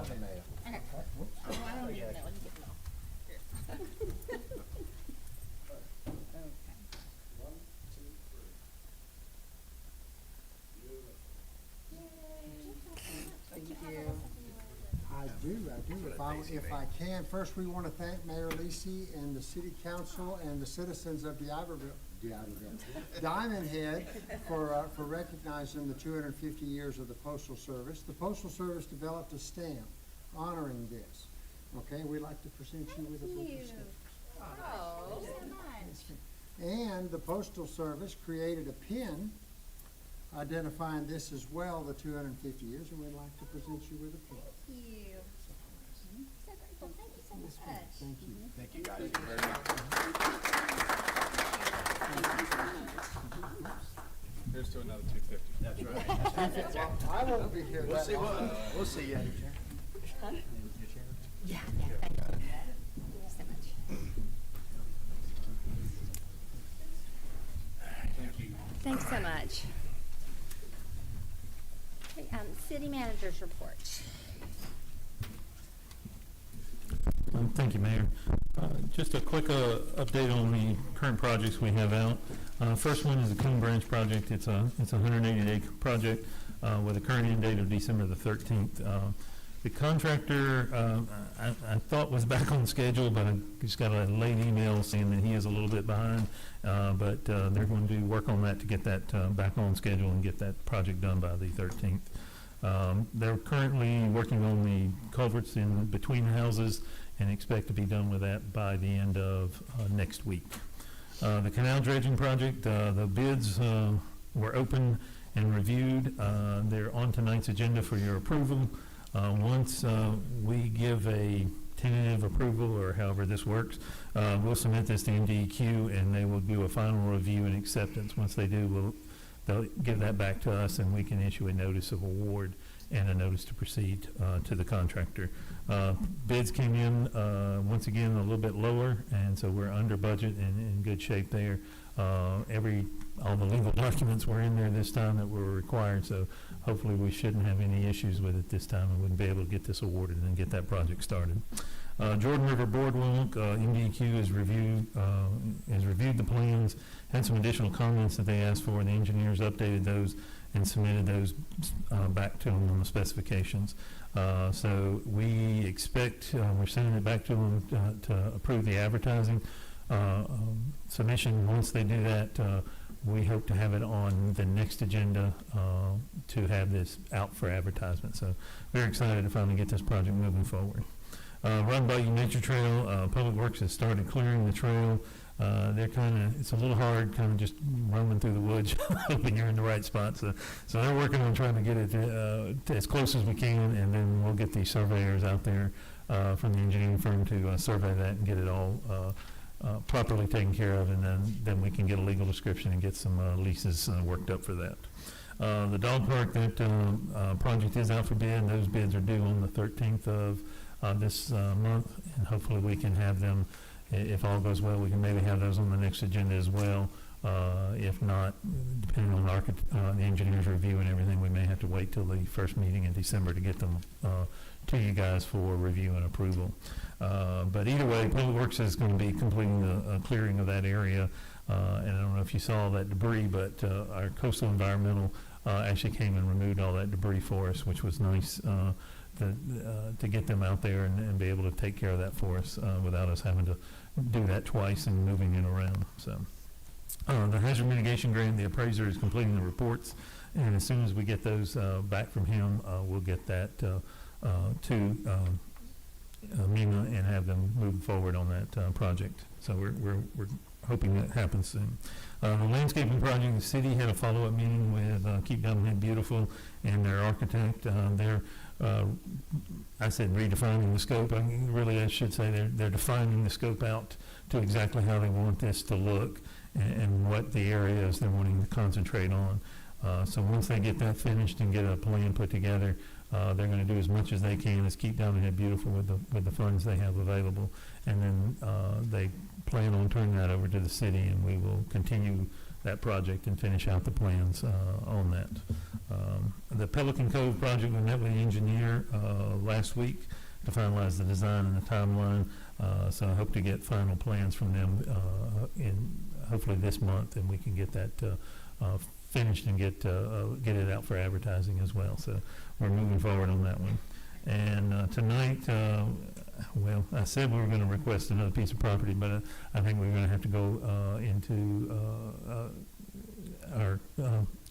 the mayor. Okay. Whoops. Oh, I don't even know. Let me get them all. Here. Okay. 1, 2, 3. Thank you. I do. If I can, first we want to thank Mayor Lisi and the city council and the citizens of Diamond Head for recognizing the 250 years of the Postal Service. The Postal Service developed a stamp honoring this. Okay, we'd like to present you with a book of stamps. Oh, so much. And the Postal Service created a pin identifying this as well, the 250 years, and we'd like to present you with a pin. Thank you. So grateful. Thank you so much. Thank you. Thank you guys very much. Here's to another 250. That's right. Well, I won't be here that long. We'll see you. Yeah, thank you. Thank you so much. Thank you. Thanks so much. Okay, city manager's report. Thank you, Mayor. Just a quick update on the current projects we have out. First one is the Coon Branch project. It's a 180-day project with a current end date of December the 13th. The contractor, I thought was back on schedule, but I just got a late email saying that he is a little bit behind. But they're going to work on that to get that back on schedule and get that project done by the 13th. They're currently working on the culverts in between houses and expect to be done with that by the end of next week. The canal dredging project, the bids were open and reviewed. They're on tonight's agenda for your approval. Once we give a tentative approval, or however this works, we'll submit this to MDEQ and they will do a final review and acceptance. Once they do, they'll give that back to us and we can issue a notice of award and a notice to proceed to the contractor. Bids came in, once again, a little bit lower, and so we're under budget and in good shape there. All the legal documents were in there this time that were required, so hopefully we shouldn't have any issues with it this time and we'll be able to get this awarded and get that project started. Jordan River Boardwalk, MDEQ has reviewed the plans, had some additional comments that they asked for, and the engineers updated those and submitted those back to them on the specifications. So we expect, we're sending it back to them to approve the advertising submission. Once they do that, we hope to have it on the next agenda to have this out for advertisement. So very excited to finally get this project moving forward. Run Bayou Nature Trail, Public Works has started clearing the trail. It's a little hard kind of just roaming through the woods hoping you're in the right spot. So they're working on trying to get it as close as we can, and then we'll get the surveyors out there from the engineering firm to survey that and get it all properly taken care of, and then we can get a legal description and get some leases worked up for that. The dog park, that project is out for bid, and those bids are due on the 13th of this month, and hopefully we can have them, if all goes well, we can maybe have those on the next agenda as well. If not, depending on the engineer's review and everything, we may have to wait till the first meeting in December to get them to you guys for review and approval. But either way, Public Works is going to be completing the clearing of that area. And I don't know if you saw that debris, but our coastal environmental actually came and removed all that debris for us, which was nice to get them out there and be able to take care of that for us without us having to do that twice and moving it around. So the hazard mitigation grant, the appraiser is completing the reports, and as soon as we get those back from him, we'll get that to MEMA and have them move forward on that project. So we're hoping that happens soon. The landscaping project, the city had a follow-up meeting with Keep Diamond Head Beautiful and their architect. They're I said redefining the scope. I should say they're defining the scope out to exactly how they want this to look and what the areas they're wanting to concentrate on. So once they get that finished and get a plan put together, they're going to do as much as they can as Keep Diamond Head Beautiful with the funds they have available, and then they plan on turning that over to the city, and we will continue that project and finish out the plans on that. The Pelican Cove project, we met with the engineer last week to finalize the design and the timeline. So I hope to get final plans from them in hopefully this month, and we can get that finished and get it out for advertising as well. So we're moving forward on that one. And tonight, well, I said we were going to request another piece of property, but I think we're going to have to go into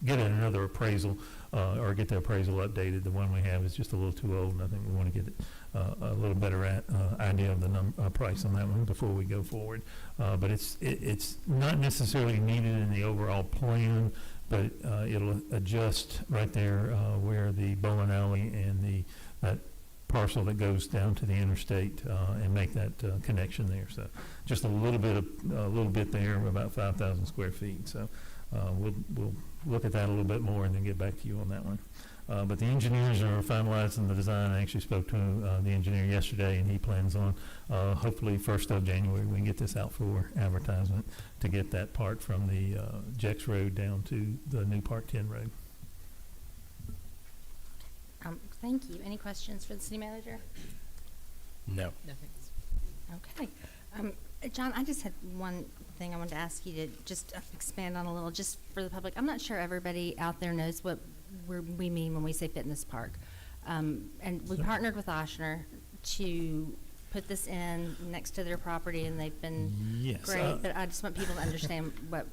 get another appraisal or get the appraisal updated. The one we have is just a little too old, and I think we want to get it a little better idea of the price on that one before we go forward. But it's not necessarily needed in the overall plan, but it'll adjust right there where the bowling alley and that parcel that goes down to the interstate and make that connection there. So just a little bit there, about 5,000 square feet. So we'll look at that a little bit more and then get back to you on that one. But the engineers are finalizing the design. I actually spoke to the engineer yesterday, and he plans on hopefully 1st of January we can get this out for advertisement to get that part from the Jex Road down to the new Park 10 Road. Thank you. Any questions for the city manager? No. Okay. John, I just had one thing I wanted to ask you to just expand on a little, just for the public. I'm not sure everybody out there knows what we mean when we say fitness park. And we partnered with Ochsner to put this in next to their property, and they've been great. But I just want people to understand what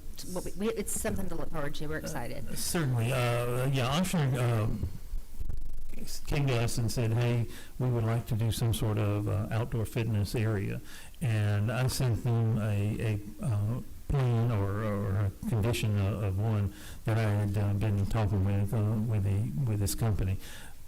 it's something to look forward to. We're excited. Certainly. Ochsner came to us and said, hey, we would like to do some sort of outdoor fitness area. And I sent them a plan or a condition of one that I had been talking with this company.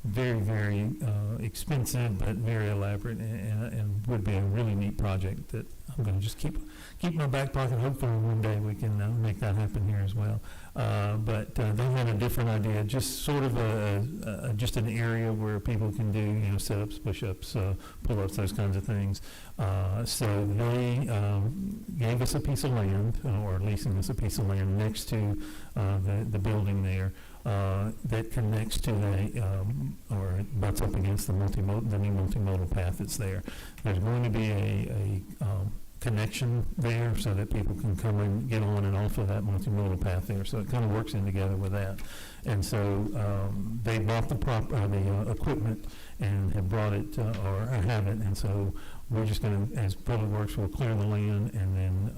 Very, very expensive, but very elaborate, and would be a really neat project that I'm going to just keep in my back pocket. Hopefully one day we can make that happen here as well. But they had a different idea, just sort of just an area where people can do, sit-ups, push-ups, pull-ups, those kinds of things. So they gave us a piece of land, or leasing us a piece of land next to the building there. That connects to or butts up against the new multimodal path that's there. There's going to be a connection there so that people can come and get on and off of that multimodal path there. So it kind of works in together with that. And so they bought the equipment and have brought it or have it. And so we're just going to, as Public Works, will clear the land, and then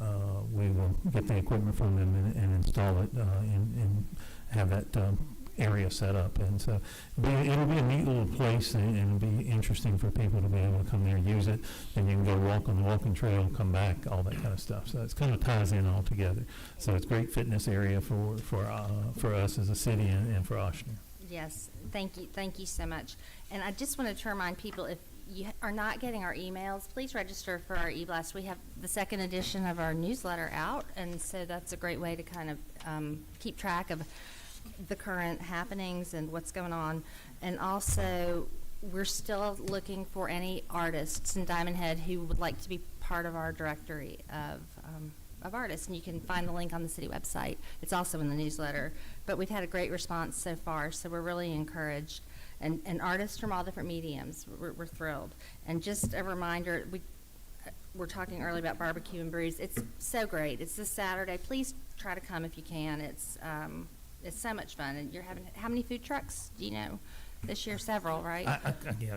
we will get the equipment from them and install it and have that area set up. And so it'll be a neat little place, and it'll be interesting for people to be able to come there and use it. And you can go walk on the walking trail, come back, all that kind of stuff. So it kind of ties in all together. So it's a great fitness area for us as a city and for Ochsner. Yes, thank you so much. And I just wanted to remind people, if you are not getting our emails, please register for our e-blast. We have the second edition of our newsletter out, and so that's a great way to kind of keep track of the current happenings and what's going on. And also, we're still looking for any artists in Diamond Head who would like to be part of our directory of artists, and you can find the link on the city website. It's also in the newsletter. But we've had a great response so far, so we're really encouraged. And artists from all different mediums, we're thrilled. And just a reminder, we're talking earlier about barbecue and brews. It's so great. It's this Saturday. Please try to come if you can. It's so much fun. And you're having, how many food trucks do you know? This year, several, right? I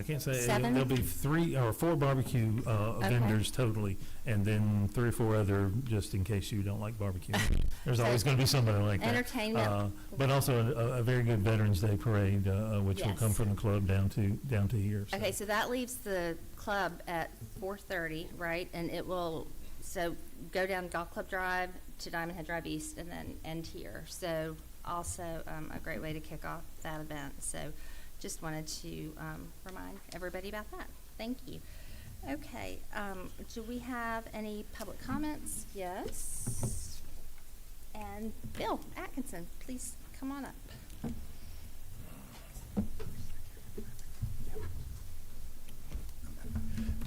can't say. 7? There'll be 3 or 4 barbecue vendors totally, and then 3 or 4 other, just in case you don't like barbecue. There's So always going to be somebody like that. entertainment. But also a very good Veterans Day parade, which will come Yes. from the club down to here. So. Okay, so that leaves the club at 4:30, right? And it will, so go down Golf Club Drive to Diamond Head Drive East and then end here. So also a great way to kick off that event. So just wanted to remind everybody about that. Thank you. Okay, do we have any public comments? Yes. And Bill Atkinson, please come on up.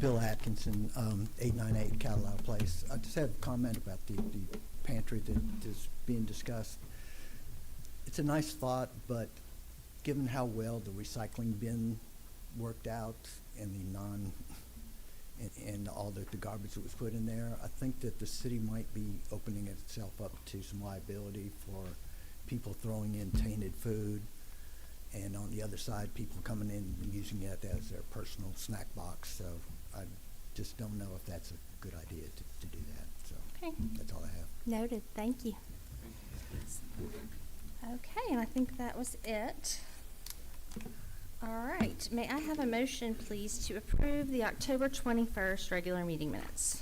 Bill Atkinson, 898 Catalina Place. I just have a comment about the pantry that is being discussed. It's a nice thought, but given how well the recycling bin worked out and and all the garbage that was put in there, I think that the city might be opening itself up to some liability for people throwing in tainted food, and on the other side, people coming in and using it as their personal snack box. So I just don't know if that's a good idea to do that. So Okay, that's all I have. noted, thank you. Okay, and I think that was it. All right, may I have a motion, please, to approve the October 21st regular meeting minutes?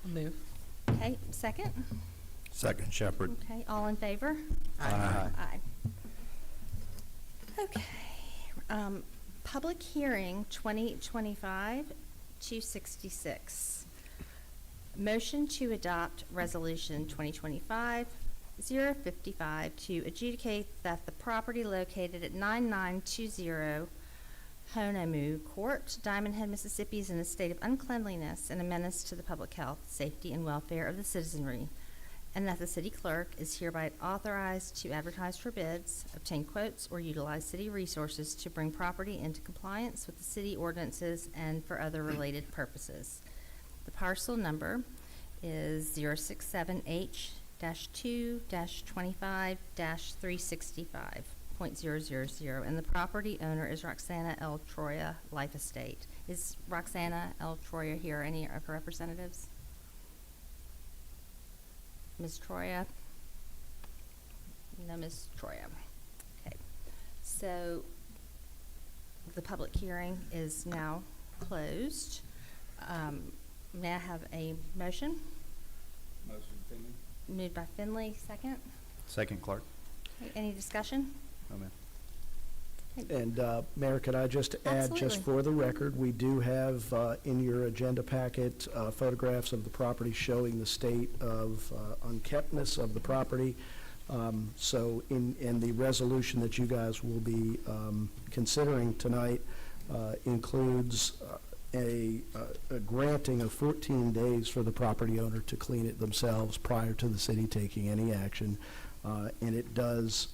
Move. Okay, second? Second, Shepherd. Okay, all in favor? Aye. Aye. Okay, public hearing 2025-266. Motion to adopt resolution 2025-055 to adjudicate that the property located at 9920 Honomu Court, Diamond Head, Mississippi is in a state of uncleanliness and a menace to the public health, safety, and welfare of the citizenry, and that the city clerk is hereby authorized to advertise for bids, obtain quotes, or utilize city resources to bring property into compliance with the city ordinances and for other related purposes. The parcel number is 067H-2-25-365.000, and the property owner is Roxana L. Troya Life Estate. Is Roxana L. Troya here, any of her representatives? Ms. Troya? No, Ms. Troya. Okay. So the public hearing is now closed. May I have a motion? Motion, Finley? Moved by Finley, second. Second, Clark. Okay, any discussion? No, ma'am. And Mayor, could I just add, just Absolutely. for the record, we do have in your agenda packet photographs of the property showing the state of unkeptness of the property. So in the resolution that you guys will be considering tonight includes a granting of 14 days for the property owner to clean it themselves prior to the city taking any action. And it does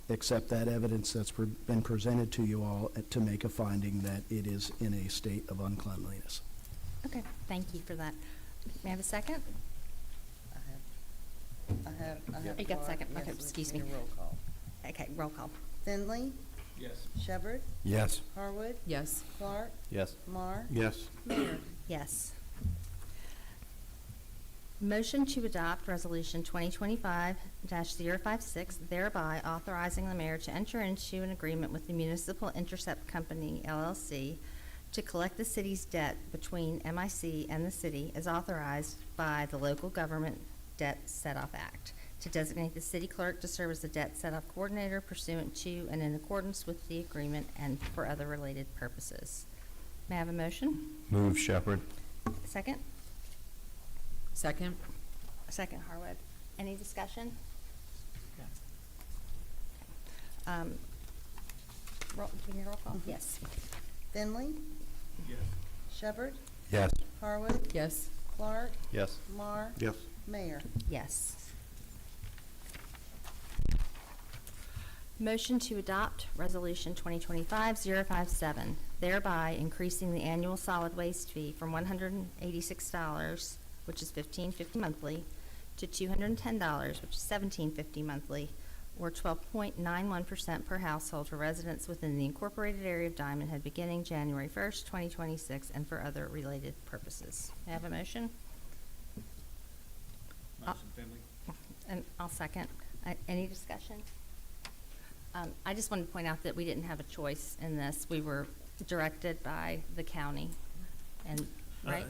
accept that evidence that's been presented to you all to make a finding that it is in a state of uncleanliness. Okay, thank you for that. May I have a second? I have. You got Clark. second. Yes, Okay, we excuse need me. a roll call. Okay, roll call. Finley, Yes. Shepherd, Yes. Harwood, Yes. Clark, Yes. Marr, Yes. Mayor. Yes. Motion to adopt Resolution 2025-056, thereby authorizing the mayor to enter into an agreement with the Municipal Intercept Company, LLC, to collect the city's debt between MIC and the city as authorized by the Local Government Debt Set-Off Act, to designate the city clerk to serve as the debt set-off coordinator pursuant to and in accordance with the agreement and for other related purposes. May I have a motion? Move, Shepherd. Second? Second? Second, Harwood. Any discussion? Roll, do we need a roll call? Yes. Finley, Yes. Shepherd, Yes. Harwood, Yes. Clark, Yes. Marr, Yes. Mayor. Yes. Motion to adopt Resolution 2025-057, thereby increasing the annual solid waste fee from $186, which is $15.50 monthly, to $210, which is $17.50 monthly, or 12.91% per household for residents within the incorporated area of Diamond Head beginning January 1st, 2026, and for other related purposes. May I have a motion? Motion, Finley? And I'll second. Any discussion? I just wanted to point out that we didn't have a choice in this. We were directed by the county, and, right?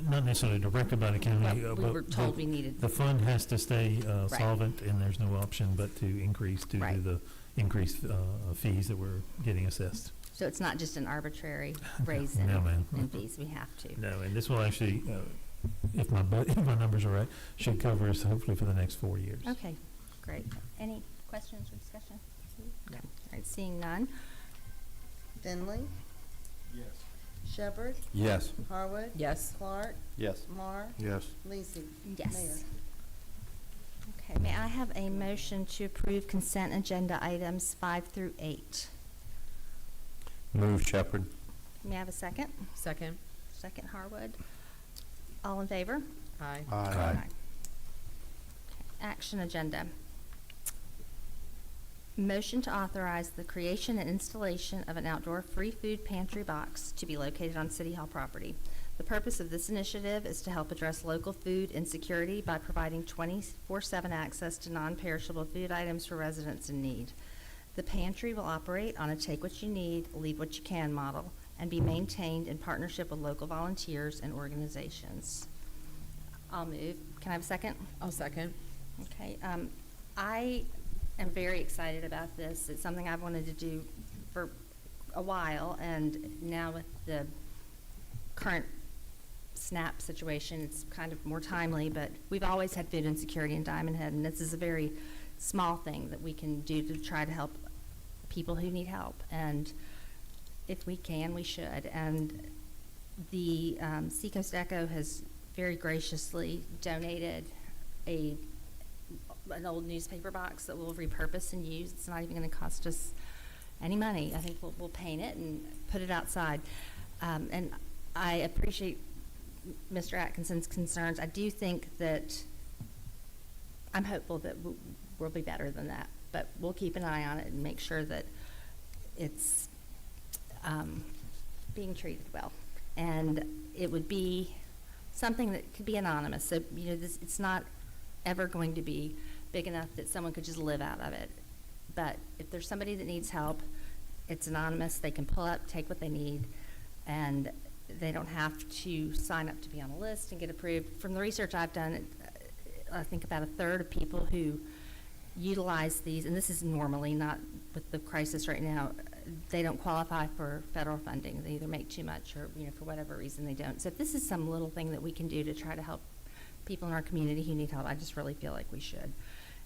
Not necessarily directed by the county. Well, we but were told we needed. The fund has to stay Right. solvent, and there's no option but to increase due to Right. the increased fees that we're getting assessed. So it's not just an arbitrary raise in No, ma'am. in fees. We have to. No, and this will actually, if my numbers are right, should cover us hopefully for the next 4 years. Okay, great. Any questions or discussion? No. All right, seeing none. Finley, Yes. Shepherd, Yes. Harwood, Yes. Clark, Yes. Marr, Yes. Lacy. Yes. Mayor. Okay, may I have a motion to approve consent agenda items 5 through 8? Move Shepherd. May I have a second? Second. Second Harwood. All in favor? Aye. Okay. Action agenda. Motion to authorize the creation and installation of an outdoor free food pantry box to be located on City Hall property. The purpose of this initiative is to help address local food insecurity by providing 24/7 access to non-perishable food items for residents in need. The pantry will operate on a take what you need, leave what you can model, and be maintained in partnership with local volunteers and organizations. I'll move. Can I have a second? I'll second. Okay, I am very excited about this. It's something I've wanted to do for a while, and now with the current SNAP situation, it's kind of more timely, but we've always had food insecurity in Diamond Head, and this is a very small thing that we can do to try to help people who need help. And if we can, we should. And the Seacoast Echo has very graciously donated an old newspaper box that we'll repurpose and use. It's not even going to cost us any money. I think we'll paint it and put it outside. And I appreciate Mr. Atkinson's concerns. I do think that I'm hopeful that we'll be better than that, but we'll keep an eye on it and make sure that it's being treated well. And it would be something that could be anonymous. So, you know, it's not ever going to be big enough that someone could just live out of it. But if there's somebody that needs help, it's anonymous. They can pull up, take what they need, and they don't have to sign up to be on a list and get approved. From the research I've done, I think about a third of people who utilize these, and this is normally not with the crisis right now, they don't qualify for federal funding. They either make too much or, you know, for whatever reason they don't. So if this is some little thing that we can do to try to help people in our community who need help, I just really feel like we should.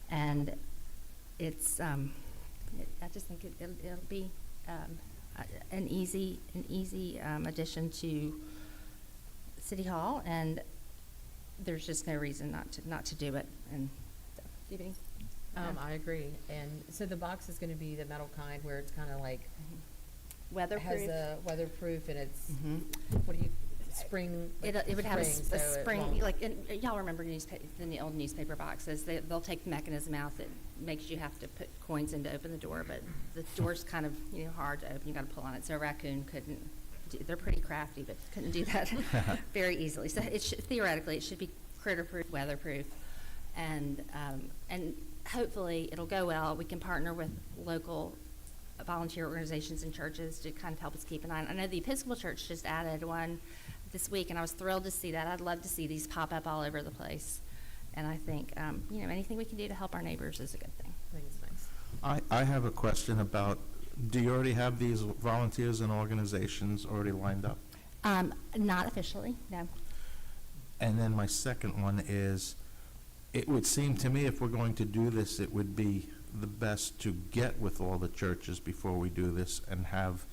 And it's, I just think it'll be an easy addition to City Hall, and there's just no reason not to do it. And so, do you have any? I agree. And so the box is going to be the metal kind where it's kind of like Weatherproof. has a weatherproof, and it's Mhm. what do you spring? It would have a so it spring, won't- like, y'all remember the old newspaper boxes? They'll take the mechanism out that makes you have to put coins in to open the door, but the door's kind of, you know, hard to open. You got to pull on it. So a raccoon couldn't. They're pretty crafty, but couldn't do that very easily. So theoretically, it should be critter-proof, weatherproof, and hopefully it'll go well. We can partner with local volunteer organizations and churches to kind of help us keep an eye on. I know the Episcopal Church just added one this week, and I was thrilled to see that. I'd love to see these pop up all over the place. And I think, you know, anything we can do to help our neighbors is a good thing. I think it's nice. I have a question about, do you already have these volunteers and organizations already lined up? Not officially, no. And then my second one is, it would seem to me if we're going to do this, it would be the best to get with all the churches before we do this and have,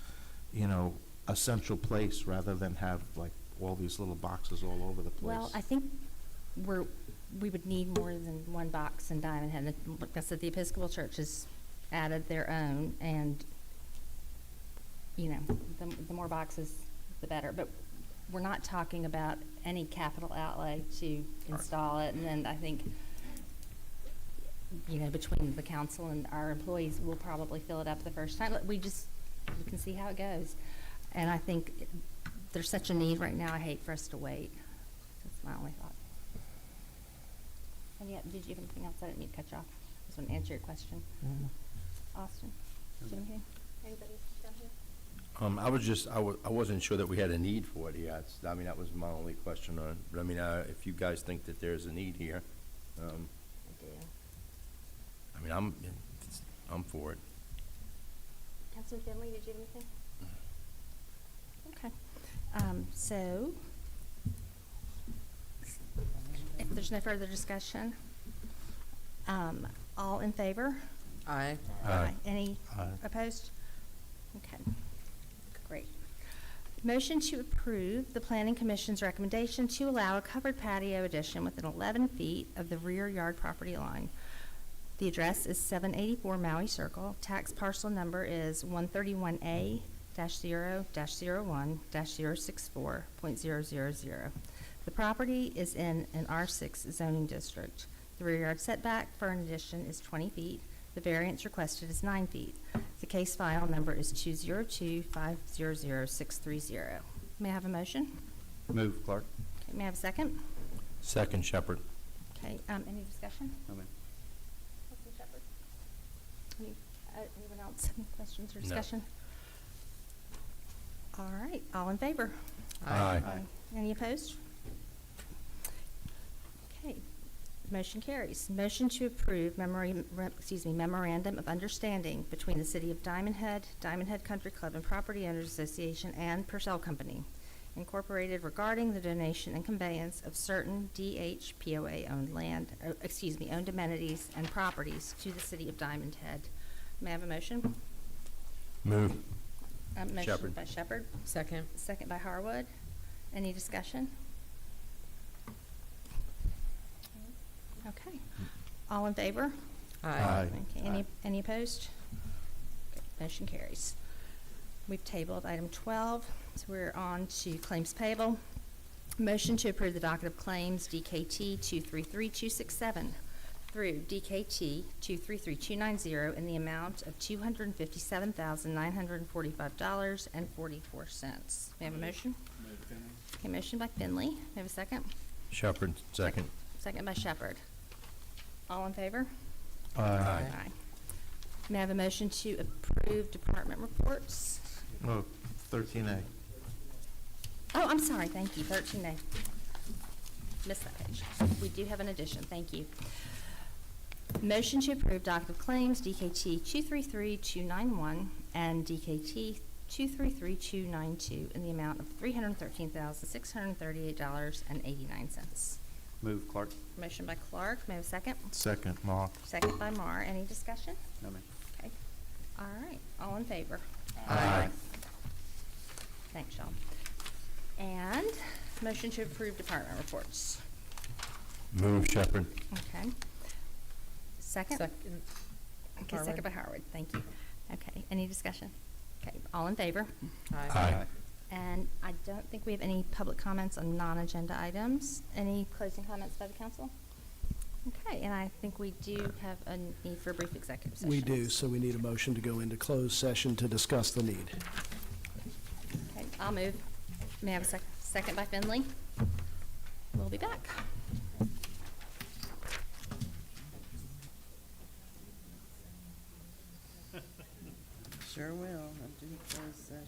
you know, a central place rather than have like all these little boxes all over the place. Well, I think we would need more than one box in Diamond Head. Like I said, the Episcopal Church has added their own, and, you know, the more boxes, the better. But we're not talking about any capital outlay to install it. And then I think, you know, between the council and our employees, we'll probably fill it up the first time. We can see how it goes. And I think there's such a need right now, I hate for us to wait. That's my only thought. And yeah, did you have anything else? I didn't mean to cut you off. I just want to answer your question. Austin, do you have anything? Anybody down here? I wasn't sure that we had a need for it yet. I mean, that was my only question on it. But I mean, if you guys think that there's a need here, I do. I mean, I'm for it. Councilman Finley, did you have anything? Okay. So, if there's no further discussion, all in favor? Aye. Any Aye. opposed? Okay, great. Motion to approve the Planning Commission's recommendation to allow a covered patio addition within 11 feet of the rear yard property line The address is 784 Maui Circle. Tax parcel number is 131A-0-01-064.000. The property is in an R6 zoning district. The rear yard setback for an addition is 20 feet. The variance requested is 9 feet. The case file number is 202-500-630. May I have a motion? Move, Clark. Okay, may I have a second? Second, Shepherd. Okay, any discussion? No, ma'am. Councilman Shepherd? Anyone else, any questions or No. discussion? All right, all in favor? Aye. Any opposed? Okay, motion carries. Motion to approve memorandum of understanding between the City of Diamond Head Country Club and Property Owners Association and Purcell Company Incorporated regarding the donation and conveyance of certain DHPOA-owned owned amenities and properties to the City of Diamond Head. May I have a motion? Move. Motion Shepherd. by Shepherd, Second. second by Harwood. Any discussion? Okay. All in favor? Aye. Okay, any opposed? Okay, motion carries. We've tabled item 12, so we're on to claims payable. Motion to approve the docket of claims DKT 233267 through DKT 233290 in the amount of $257,945.44. May I have a motion? Move Finley. Okay, motion by Finley. May I have a second? Shepherd, second. Second by Shepherd. All in favor? Aye. May I have a motion to approve department reports? Oh, 13A. Oh, I'm sorry, thank you, 13A. Missed that page. We do have an addition, thank you. Motion to approve docket of claims, DKT 233291 and DKT 233292 in the amount of $313,638.89. Move, Clark. Motion by Clark, may I have a second? Second, Mark. Second by Mar. Any discussion? No, ma'am. Okay. All right, all in favor? Aye. Thanks, Sean. And motion to approve department reports. Move, Shepherd. Okay. Second? Second. Okay, Harwood. second by Howard, thank you. Okay, any discussion? Okay, all in favor? Aye. And I don't think we have any public comments on non-agenda items. Any closing comments by the council? Okay, and I think we do have a need for a brief executive session. We do, so we need a motion to go into closed session to discuss the need. Okay, I'll move. May I have a second by Finley? We'll be back. Sure will. I'll do closed session.